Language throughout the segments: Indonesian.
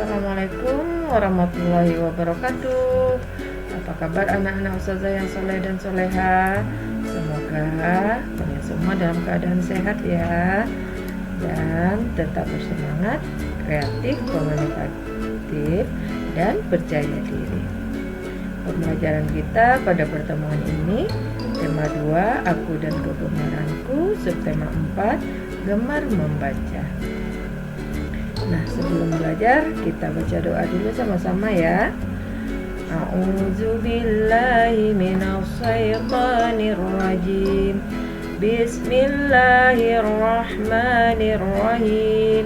Assalamualaikum warahmatullahi wabarakatuh. Apa kabar anak-anak ustazah yang soleh dan soleha? Semoga kalian semua dalam keadaan sehat ya, dan tetap bersemangat, kreatif, komunikatif, dan percaya diri. Pembelajaran kita pada pertemuan ini, tema 2, aku dan kegemaranku, subtema 4, gemar membaca. Nah, sebelum belajar, kita baca doa dulu sama-sama ya. A'udzu billahi minasy syaithanir rajim. Bismillahirrahmanirrahim.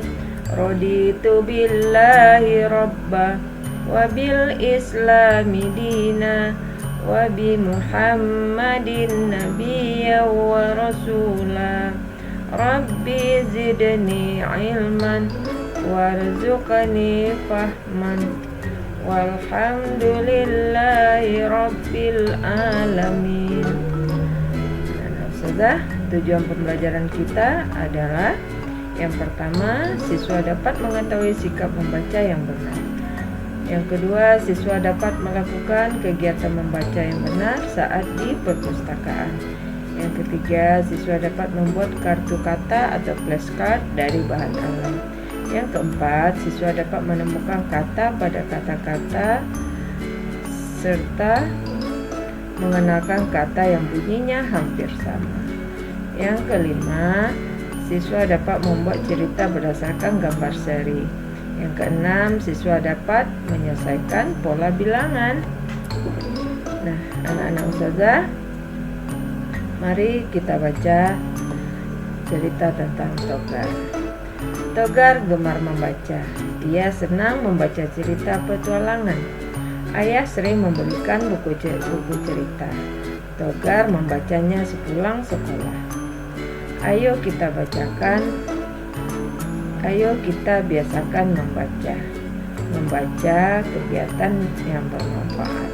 Raditu billahi rabba wa bil islami dina wa bi Muhammadin nabiyya wa rasula. Rabbi zidni ilman warzuqni fahman walhamdulillahi rabbil alamin. Nah, sudah, tujuan pembelajaran kita adalah yang pertama, siswa dapat mengetahui sikap membaca yang benar. Yang kedua, siswa dapat melakukan kegiatan membaca yang benar saat di perpustakaan. Yang ketiga, siswa dapat membuat kartu kata atau flashcard dari bahan alam. Yang keempat, siswa dapat menemukan kata pada kata-kata serta mengenalkan kata yang bunyinya hampir sama. Yang kelima, siswa dapat membuat cerita berdasarkan gambar seri. Yang keenam, siswa dapat menyelesaikan pola bilangan. Nah, anak-anak ustazah, mari kita baca cerita tentang Togar. Togar gemar membaca. Dia senang membaca cerita petualangan. Ayah sering membelikan buku cerita. Togar membacanya sepulang sekolah. Ayo kita biasakan membaca. Membaca kegiatan yang bermanfaat.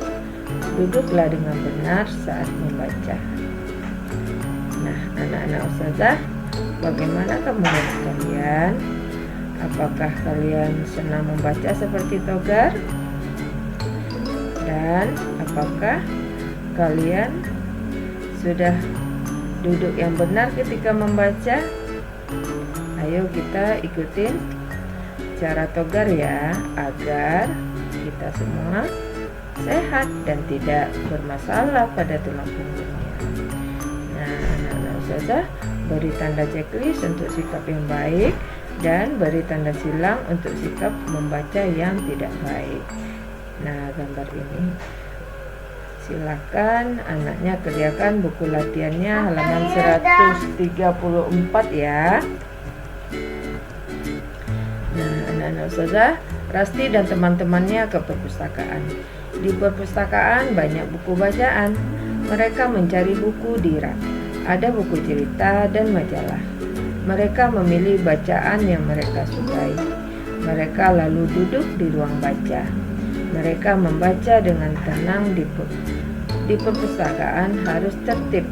Duduklah dengan benar saat membaca. Nah, anak-anak ustazah, bagaimanakah menurut kalian? Apakah kalian senang membaca seperti Togar? Dan apakah kalian sudah duduk yang benar ketika membaca? Ayo kita ikutin cara Togar ya, agar kita semua sehat dan tidak bermasalah pada tulang punggungnya. Nah, anak-anak ustazah, beri tanda checklist untuk sikap yang baik dan beri tanda silang untuk sikap membaca yang tidak baik. Nah, gambar ini. Silakan anaknya kerjakan buku latihannya halaman 134 ya. Nah, anak-anak ustazah, Rasti dan teman-temannya ke perpustakaan. Di perpustakaan banyak buku bacaan. Mereka mencari buku di rak. Ada buku cerita dan majalah. Mereka memilih bacaan yang mereka sukai. Mereka lalu duduk di ruang baca. Mereka membaca dengan tenang di perpustakaan harus tertib.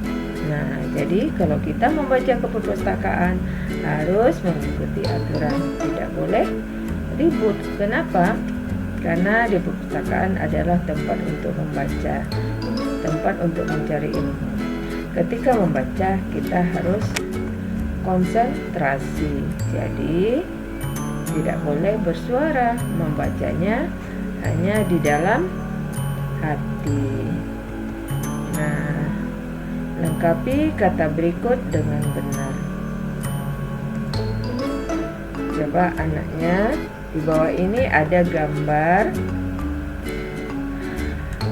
Nah, jadi kalau kita membaca ke perpustakaan harus mengikuti aturan. Tidak boleh ribut. Kenapa? Karena di perpustakaan adalah tempat untuk membaca, tempat untuk mencari ilmu. Ketika membaca, kita harus konsentrasi. Jadi, tidak boleh bersuara. Membacanya hanya di dalam hati. Nah, lengkapi kata berikut dengan benar. Coba anaknya, di bawah ini ada gambar.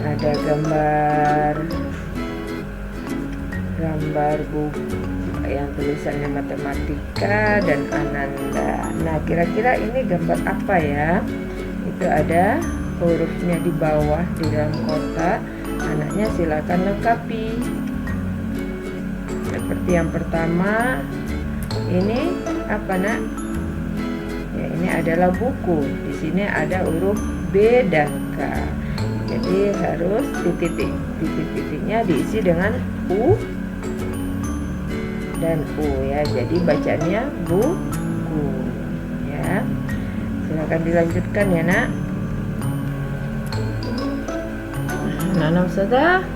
Ada gambar buku yang tulisannya matematika dan Ananda. Nah, kira-kira ini gambar apa ya? Itu ada hurufnya di bawah di dalam kotak. Anaknya silakan lengkapi. Seperti yang pertama, ini apa nak? Ya, ini adalah buku. Di sini ada huruf B dan K. Jadi harus titik-titiknya diisi dengan U dan U ya. Jadi bacanya buku ya. Silakan dilanjutkan ya nak. Nah, Ustazah,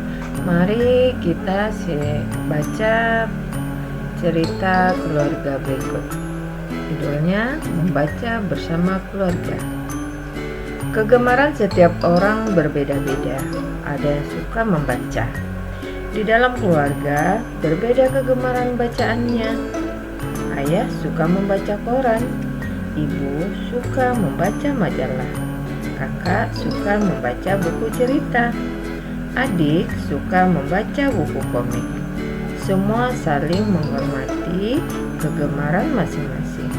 mari kita baca cerita keluarga berikut. Judulnya Membaca Bersama Keluarga. Kegemaran setiap orang berbeda-beda. Ada yang suka membaca. Di dalam keluarga berbeda kegemaran bacaannya. Ayah suka membaca koran, ibu suka membaca majalah, kakak suka membaca buku cerita, adik suka membaca buku komik. Semua saling menghormati kegemaran masing-masing.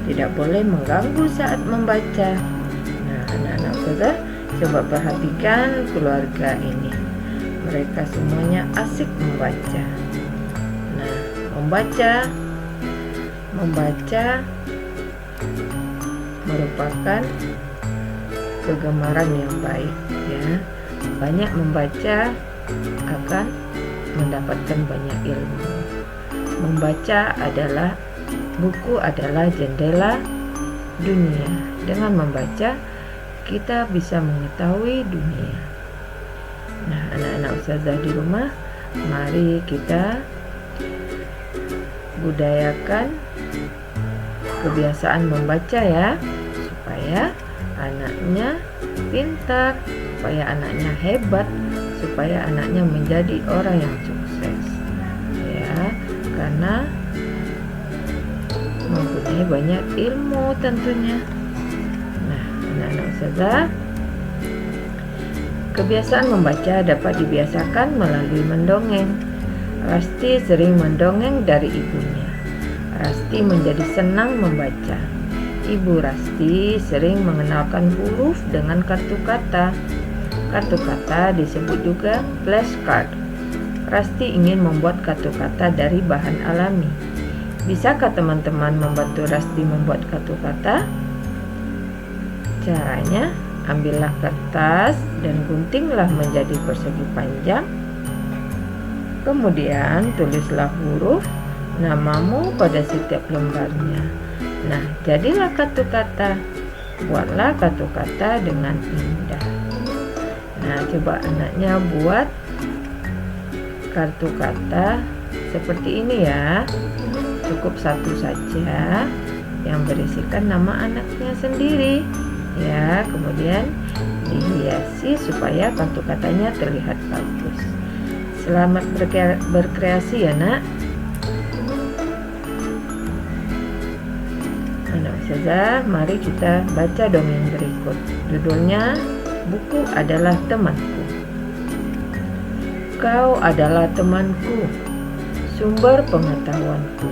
Tidak boleh mengganggu saat membaca. Nah, anak-anak Ustazah, coba perhatikan keluarga ini. Mereka semuanya asik membaca. Nah, membaca merupakan kegemaran yang baik ya. Banyak membaca akan mendapatkan banyak ilmu. Membaca adalah buku adalah jendela dunia. Dengan membaca kita bisa mengetahui dunia. Nah, anak-anak Ustazah di rumah, mari kita budayakan kebiasaan membaca ya, supaya anaknya pintar, supaya anaknya hebat, supaya anaknya menjadi orang yang sukses ya, karena mempunyai banyak ilmu tentunya. Nah, anak-anak Ustazah, kebiasaan membaca dapat dibiasakan melalui mendongeng. Rasti sering mendongeng dari ibunya. Rasti menjadi senang membaca. Ibu Rasti sering mengenalkan huruf dengan kartu kata. Kartu kata disebut juga flashcard. Rasti ingin membuat kartu kata dari bahan alami. Bisakah teman-teman membantu Rasti membuat kartu kata? Caranya, ambillah kertas dan guntinglah menjadi persegi panjang. Kemudian tulislah huruf namamu pada setiap lembarnya. Nah, jadilah kartu kata. Buatlah kartu kata dengan indah. Nah, coba anaknya buat kartu kata seperti ini ya. Cukup satu saja yang berisikan nama anaknya sendiri. Ya, kemudian dihiasi supaya kartu katanya terlihat bagus. Selamat berkreasi ya nak. Anak Ustazah, mari kita baca dongeng berikut. Judulnya Buku Adalah Temanku. Kau adalah temanku, sumber pengetahuanku.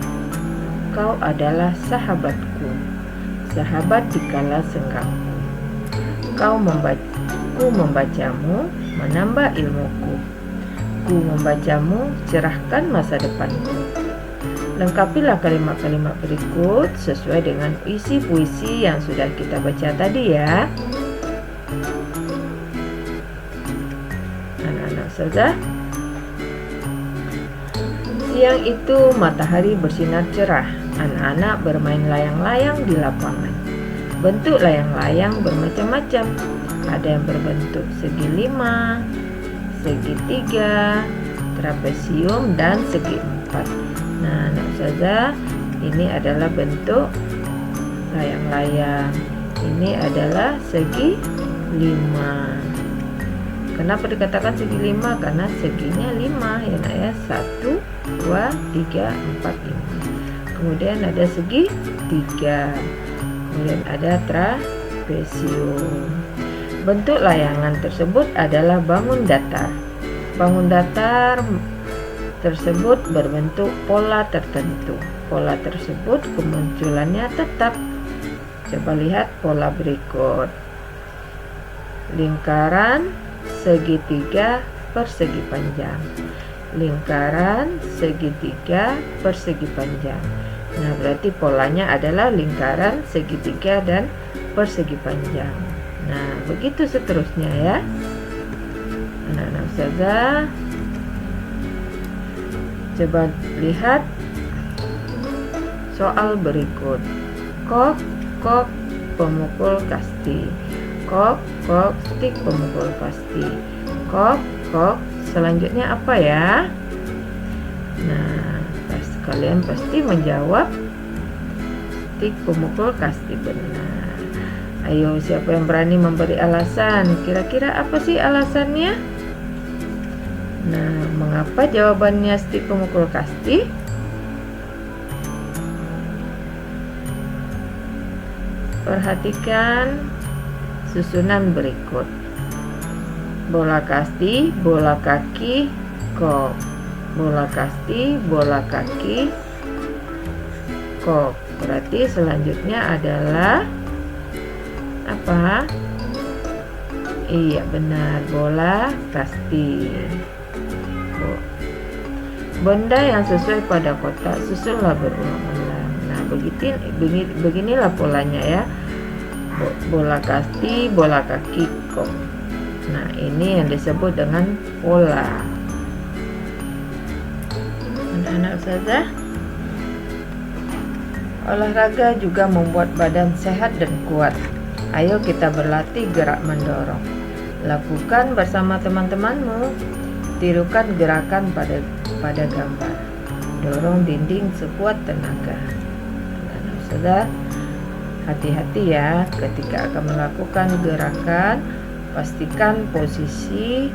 Kau adalah sahabatku, sahabat dikala senggangku. Ku membacamu, menambah ilmuku. Ku membacamu, cerahkan masa depanku. Lengkapilah kalimat-kalimat berikut sesuai dengan isi puisi yang sudah kita baca tadi ya. Anak-anak Ustazah, siang itu matahari bersinar cerah. Anak-anak bermain layang-layang di lapangan. Bentuk layang-layang bermacam-macam. Ada yang berbentuk segi 5, segi 3, trapesium, dan segi 4. Nah, anak Ustazah, ini adalah bentuk layang-layang. Ini adalah segi 5. Kenapa dikatakan segi 5? Karena seginya 5 ya nak ya. 1, 2, 3, 4, 5. Kemudian ada segi 3. Kemudian ada trapesium. Bentuk layangan tersebut adalah bangun datar. Bangun datar tersebut berbentuk pola tertentu. Pola tersebut kemunculannya tetap. Coba lihat pola berikut. Lingkaran segitiga persegi panjang. Lingkaran segitiga persegi panjang. Nah, berarti polanya adalah lingkaran, segitiga, dan persegi panjang. Nah, begitu seterusnya ya. Anak-anak Ustazah, coba lihat soal berikut. Kok, pemukul kasti. Kok, kok, stik pemukul kasti. Kok, kok, selanjutnya apa ya? Nah, kalian pasti menjawab stik pemukul kasti benar. Ayo, siapa yang berani memberi alasan? Kira-kira apa sih alasannya? Nah, mengapa jawabannya stik pemukul kasti? Perhatikan susunan berikut. Bola kasti, bola kaki, kok. Bola kasti, bola kaki, kok. Berarti selanjutnya adalah apa? Iya, benar, bola kasti. Benda yang sesuai pada kotak susunlah berulang-ulang. Nah, beginilah polanya ya. Bola kasti, bola kaki, kok. Nah, ini yang disebut dengan pola. Anak-anak saja, olahraga juga membuat badan sehat dan kuat. Ayo kita berlatih gerak mendorong. Lakukan bersama teman-temanmu. Tirukan gerakan pada gambar. Dorong dinding sekuat tenaga. Anak-anak saja, hati-hati ya ketika akan melakukan gerakan. Pastikan posisi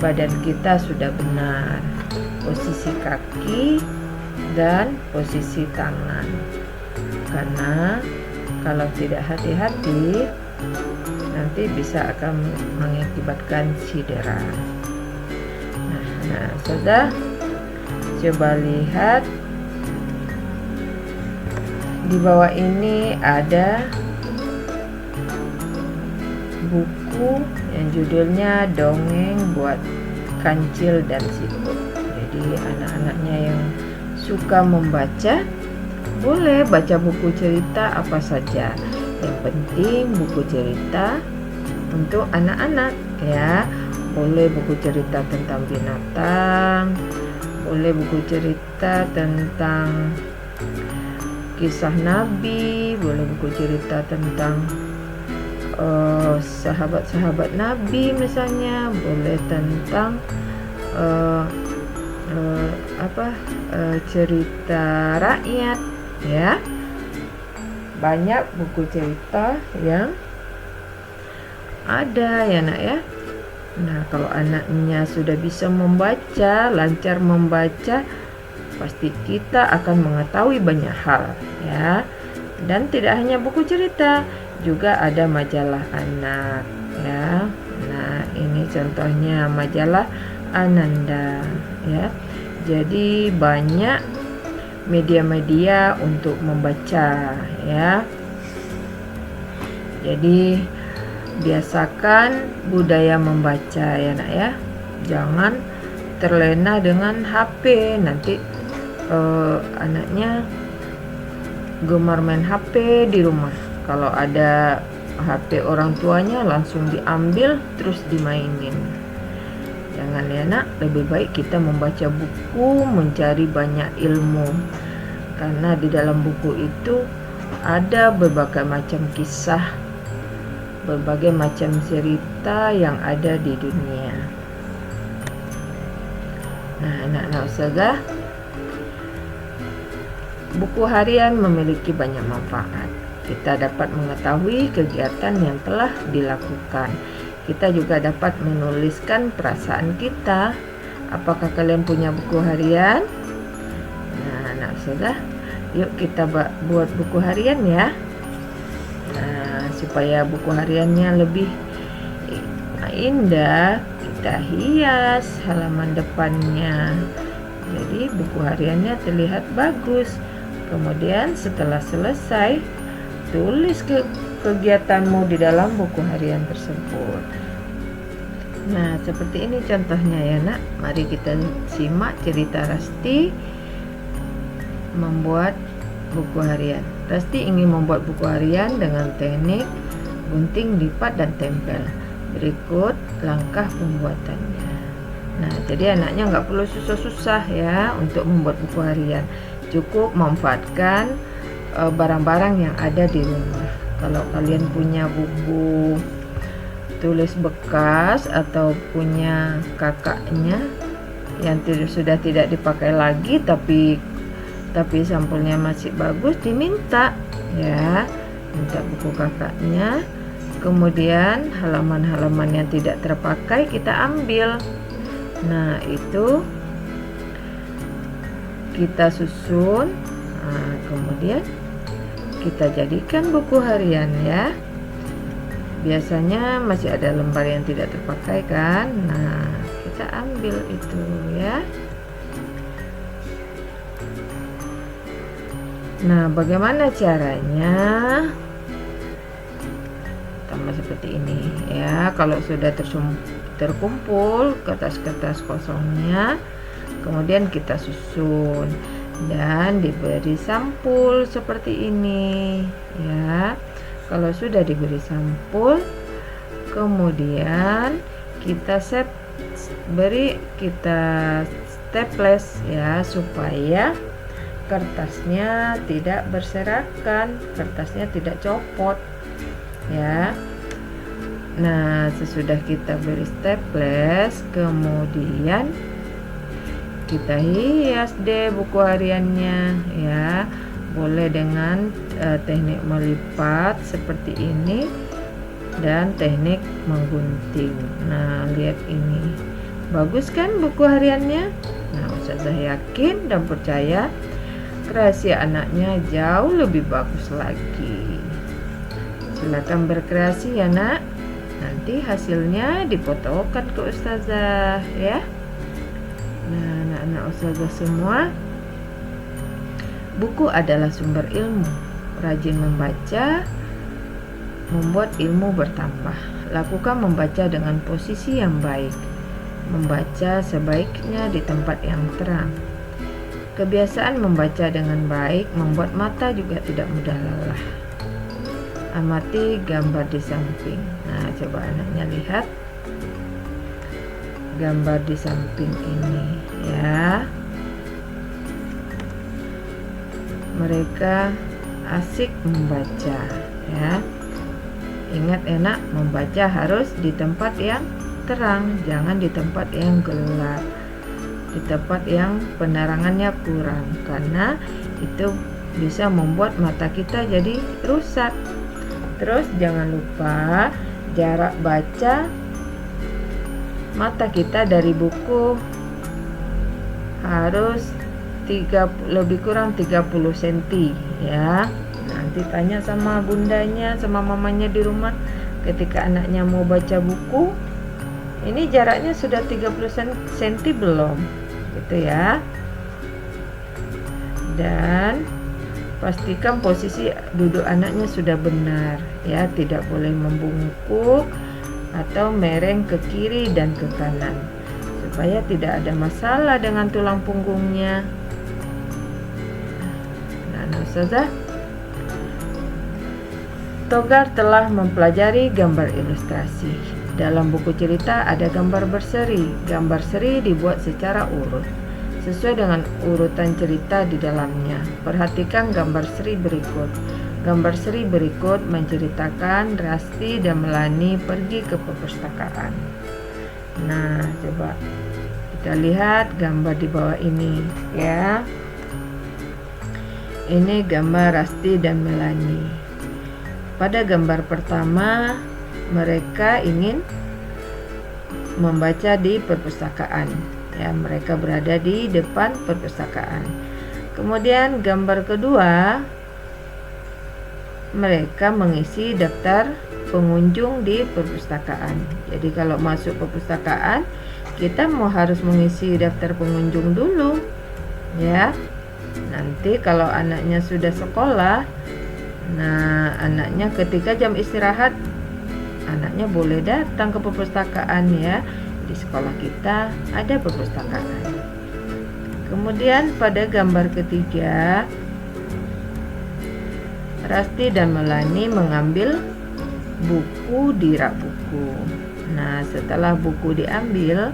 badan kita sudah benar, posisi kaki dan posisi tangan, karena kalau tidak hati-hati nanti bisa akan mengakibatkan cedera. Nah, sudah, coba lihat di bawah ini ada buku yang judulnya Dongeng Buat Kancil dan Siput. Jadi anak-anaknya yang suka membaca boleh baca buku cerita apa saja. Yang penting buku cerita untuk anak-anak ya. Boleh buku cerita tentang binatang, boleh buku cerita tentang kisah Nabi, boleh buku cerita tentang sahabat-sahabat Nabi misalnya, boleh tentang cerita rakyat ya. Banyak buku cerita yang ada ya nak ya. Nah, kalau anaknya sudah bisa membaca, lancar membaca, pasti kita akan mengetahui banyak hal ya. Dan tidak hanya buku cerita, juga ada majalah anak ya. Nah, ini contohnya majalah Ananda ya. Jadi banyak media-media untuk membaca ya. Jadi biasakan budaya membaca ya nak ya. Jangan terlena dengan HP. Nanti anaknya gemar main HP di rumah. Kalau ada HP orang tuanya langsung diambil terus dimainin. Jangan ya nak, lebih baik kita membaca buku, mencari banyak ilmu. Karena di dalam buku itu ada berbagai macam kisah, berbagai macam cerita yang ada di dunia. Nah, anak-anak ustazah, buku harian memiliki banyak manfaat. Kita dapat mengetahui kegiatan yang telah dilakukan. Kita juga dapat menuliskan perasaan kita. Apakah kalian punya buku harian? Nah, anak ustazah, yuk kita buat buku harian ya. Nah, supaya buku hariannya lebih indah, kita hias halaman depannya. Jadi buku hariannya terlihat bagus. Kemudian setelah selesai, tulis kegiatanmu di dalam buku harian tersebut. Nah, seperti ini contohnya ya nak. Mari kita simak cerita Rasti membuat buku harian. Rasti ingin membuat buku harian dengan teknik gunting, lipat, dan tempel. Berikut langkah pembuatannya. Nah, jadi anaknya nggak perlu susah-susah ya untuk membuat buku harian. Cukup memanfaatkan barang-barang yang ada di rumah. Kalau kalian punya buku tulis bekas atau punya kakaknya yang sudah tidak dipakai lagi tapi sampulnya masih bagus, diminta ya, minta buku kakaknya. Kemudian halaman-halaman yang tidak terpakai kita ambil. Nah, itu kita susun. Nah, kemudian kita jadikan buku harian ya. Biasanya masih ada lembar yang tidak terpakai kan. Nah, kita ambil itu ya. Nah, bagaimana caranya? Sama seperti ini ya. Kalau sudah terkumpul kertas-kertas kosongnya, kemudian kita susun dan diberi sampul seperti ini ya. Kalau sudah diberi sampul, kemudian kita staples ya, supaya kertasnya tidak berserakan, kertasnya tidak copot ya. Nah, sesudah kita beri staples, kemudian kita hias deh buku hariannya ya. Boleh dengan teknik melipat seperti ini dan teknik menggunting. Nah, lihat ini, bagus kan buku hariannya? Nah, Ustazah yakin dan percaya kreasi anaknya jauh lebih bagus lagi. Silakan berkreasi ya nak. Nanti hasilnya difotokan ke Ustazah ya. Nah, anak-anak Ustazah semua, buku adalah sumber ilmu. Rajin membaca membuat ilmu bertambah. Lakukan membaca dengan posisi yang baik. Membaca sebaiknya di tempat yang terang. Kebiasaan membaca dengan baik membuat mata juga tidak mudah lelah. Amati gambar di samping. Nah, coba anaknya lihat gambar di samping ini ya. Mereka asik membaca ya. Ingat enak, membaca harus di tempat yang terang, jangan di tempat yang gelap, di tempat yang penerangannya kurang, karena itu bisa membuat mata kita jadi rusak. Terus jangan lupa jarak baca mata kita dari buku harus lebih kurang 30 cm ya. Nanti tanya sama bundanya, sama mamanya di rumah, ketika anaknya mau baca buku, ini jaraknya sudah 30 cm belum, gitu ya. Dan pastikan posisi duduk anaknya sudah benar ya, tidak boleh membungkuk atau mereng ke kiri dan ke kanan, supaya tidak ada masalah dengan tulang punggungnya. Nah, Ustazah, Togar telah mempelajari gambar ilustrasi. Dalam buku cerita ada gambar berseri. Gambar seri dibuat secara urut, sesuai dengan urutan cerita di dalamnya. Perhatikan gambar seri berikut. Gambar seri berikut menceritakan Rasti dan Melani pergi ke perpustakaan. Nah, coba kita lihat gambar di bawah ini ya. Ini gambar Rasti dan Melani. Pada gambar pertama, mereka ingin membaca di perpustakaan. Ya, mereka berada di depan perpustakaan. Kemudian gambar kedua, mereka mengisi daftar pengunjung di perpustakaan. Jadi kalau masuk perpustakaan, kita harus mengisi daftar pengunjung dulu, ya. Nanti kalau anaknya sudah sekolah, nah anaknya ketika jam istirahat, anaknya boleh datang ke perpustakaan ya. Di sekolah kita ada perpustakaan. Kemudian pada gambar ketiga, Rasti dan Melani mengambil buku di rak buku. Nah, setelah buku diambil,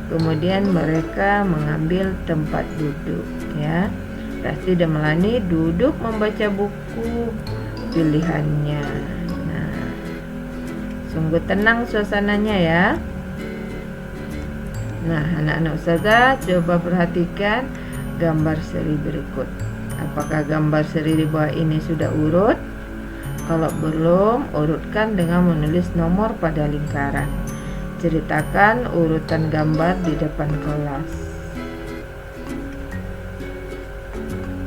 kemudian mereka mengambil tempat duduk ya. Rasti dan Melani duduk membaca buku pilihannya. Sungguh tenang suasananya ya. Nah, anak-anak ustazah coba perhatikan gambar seri berikut. Apakah gambar seri di bawah ini sudah urut? Kalau belum, urutkan dengan menulis nomor pada lingkaran. Ceritakan urutan gambar di depan kelas.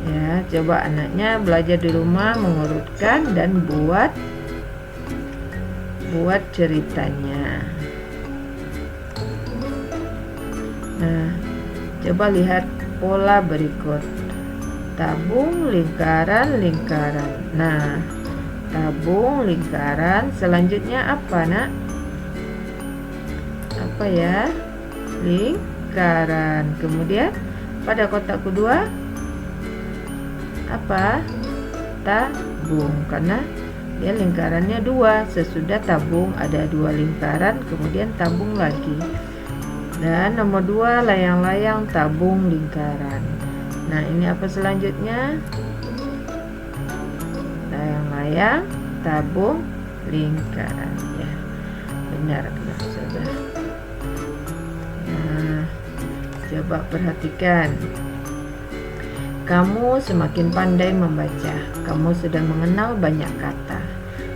Ya, coba anaknya belajar di rumah mengurutkan dan buat ceritanya. Nah, coba lihat pola berikut. Tabung, lingkaran, lingkaran. Nah, tabung, lingkaran, selanjutnya apa, Nak? Apa ya? Lingkaran. Kemudian pada kotak kedua apa? Tabung, karena dia lingkarannya 2. Sesudah tabung ada 2 lingkaran, kemudian tabung lagi. Dan nomor 2, layang-layang, tabung, lingkaran. Nah, ini apa selanjutnya? Layang-layang, tabung, lingkaran. Ya, benar sudah. Nah, coba perhatikan. Kamu semakin pandai membaca. Kamu sudah mengenal banyak kata.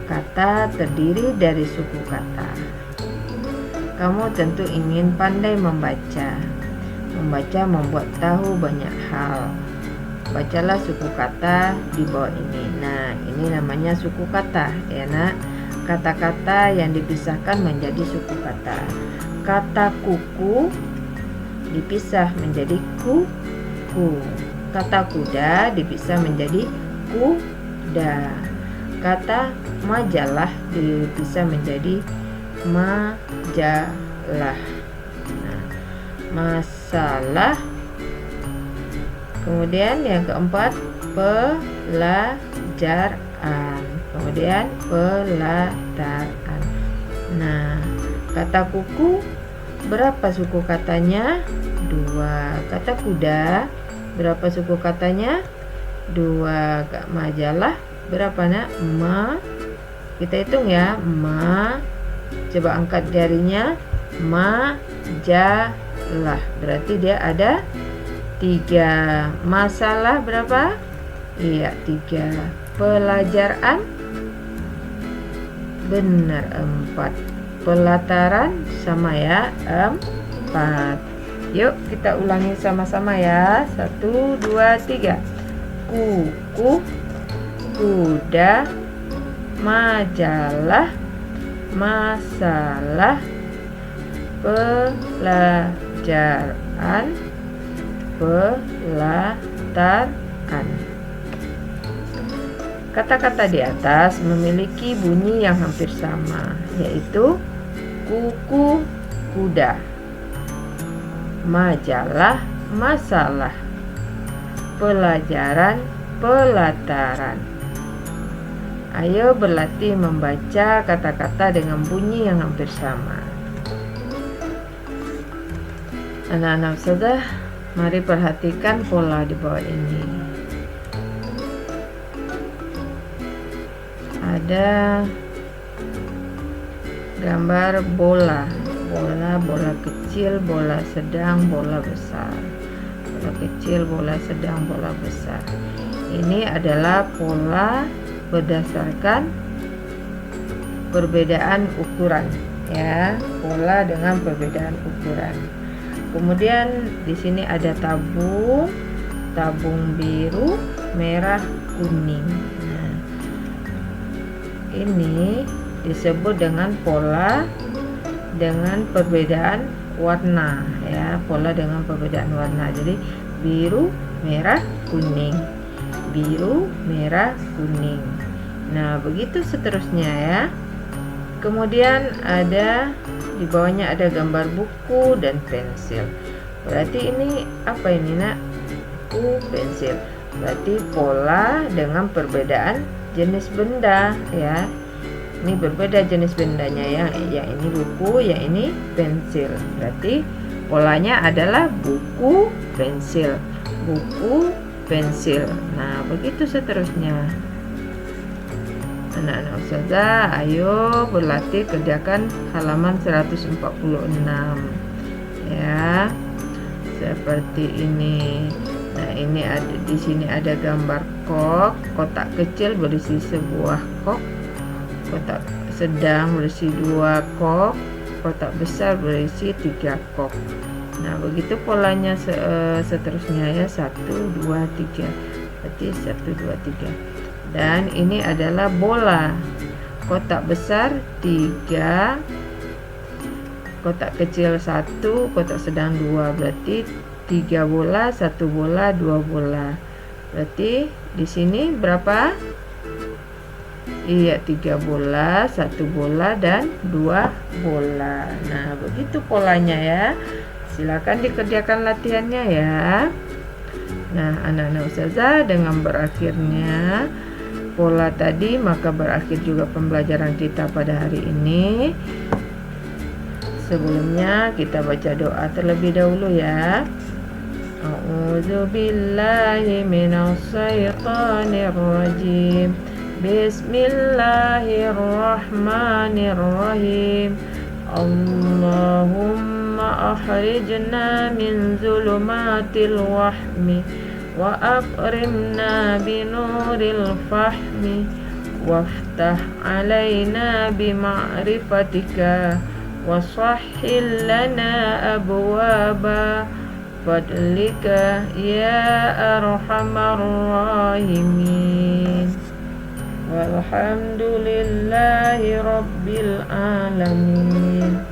Kata terdiri dari suku kata. Kamu tentu ingin pandai membaca. Membaca membuat tahu banyak hal. Bacalah suku kata di bawah ini. Nah, ini namanya suku kata, ya Nak. Kata-kata yang dipisahkan menjadi suku kata. Kata kuku dipisah menjadi kuku. Kata kuda dipisah menjadi kuda. Kata majalah dipisah menjadi majalah. Nah, masalah. Kemudian yang keempat, pelajaran. Kemudian pelataran. Nah, kata kuku berapa suku katanya? 2. Kata kuda berapa suku katanya? 2. Majalah berapa, Nak? Kita hitung ya. Coba angkat jarinya. Majalah. Berarti dia ada 3. Masalah berapa? Iya, 3. Pelajaran benar 4. Pelataran sama ya, 4. Yuk kita ulangi sama-sama ya. 1, 2, 3. Kuku, kuda, majalah, masalah, pelajaran, pelataran. Kata-kata di atas memiliki bunyi yang hampir sama, yaitu kuku, kuda, majalah, masalah, pelajaran, pelataran. Ayo berlatih membaca kata-kata dengan bunyi yang hampir sama. Anak-anak sudah, mari perhatikan pola di bawah ini. Ada gambar bola, bola kecil, bola sedang, bola besar. Bola kecil, bola sedang, bola besar. Ini adalah pola berdasarkan perbedaan ukuran, ya, pola dengan perbedaan ukuran. Kemudian di sini ada tabung, tabung biru, merah, kuning. Nah, ini disebut dengan pola dengan perbedaan warna, ya, pola dengan perbedaan warna. Jadi biru, merah, kuning, biru, merah, kuning. Nah, begitu seterusnya ya. Kemudian ada di bawahnya ada gambar buku dan pensil. Berarti ini apa ini, Nak? Buku, pensil. Berarti pola dengan perbedaan jenis benda, ya. Ini berbeda jenis bendanya ya. Yang ini buku, yang ini pensil. Berarti polanya adalah buku, pensil. Buku, pensil. Nah, begitu seterusnya. Anak-anak ustazah, ayo berlatih kerjakan halaman 146 ya. Seperti ini. Nah, ini ada di sini ada gambar kok, kotak kecil berisi sebuah kok, kotak sedang berisi 2 kok, kotak besar berisi 3 kok. Nah, begitu polanya seterusnya ya, 1 2 3. Berarti 1 2 3. Dan ini adalah bola. Kotak besar 3, kotak kecil 1, kotak sedang 2. Berarti 3 bola, 1 bola, 2 bola. Berarti di sini berapa? Iya, 3 bola, 1 bola dan 2 bola. Nah, begitu polanya ya. Silakan dikerjakan latihannya ya. Nah, anak-anak ustazah, dengan berakhirnya pola tadi, maka berakhir juga pembelajaran kita pada hari ini. Sebelumnya kita baca doa terlebih dahulu ya. A'udzu billahi minas syaitonir rajim. Bismillahirrahmanirrahim. Allahumma akhrijna min zulumatil wahmi wa akrimna binuril fahmi waftah alaina bima'rifatika wa sahhil lana abwaba fadlika ya arhamar rahimin walhamdulillahi rabbil alamin.